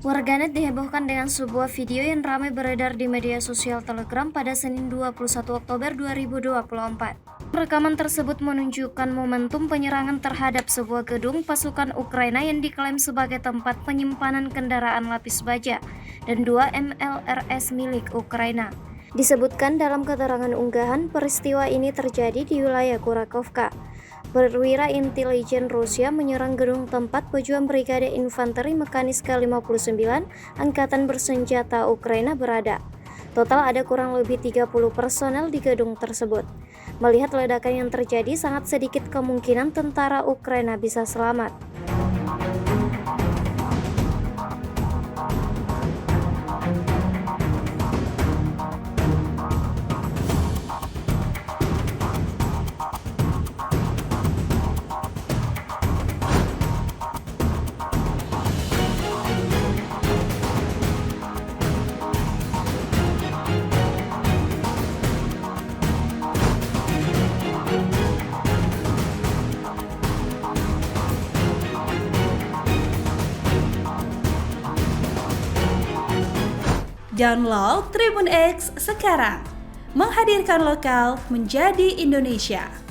Warganet dihebohkan dengan sebuah video yang ramai beredar di media sosial Telegram pada Senin 21 Oktober 2024. Rekaman tersebut menunjukkan momentum penyerangan terhadap sebuah gedung pasukan Ukraina yang diklaim sebagai tempat penyimpanan kendaraan lapis baja dan 2 MLRS milik Ukraina. Disebutkan dalam keterangan unggahan, peristiwa ini terjadi di wilayah Kurakovka. Perwira intelijen Rusia menyerang gedung tempat pejuang Brigade Infanteri Mekanis ke-59 Angkatan Bersenjata Ukraina berada. Total ada kurang lebih 30 personel di gedung tersebut. Melihat ledakan yang terjadi, sangat sedikit kemungkinan tentara Ukraina bisa selamat. Download Tribun X sekarang, menghadirkan lokal menjadi Indonesia.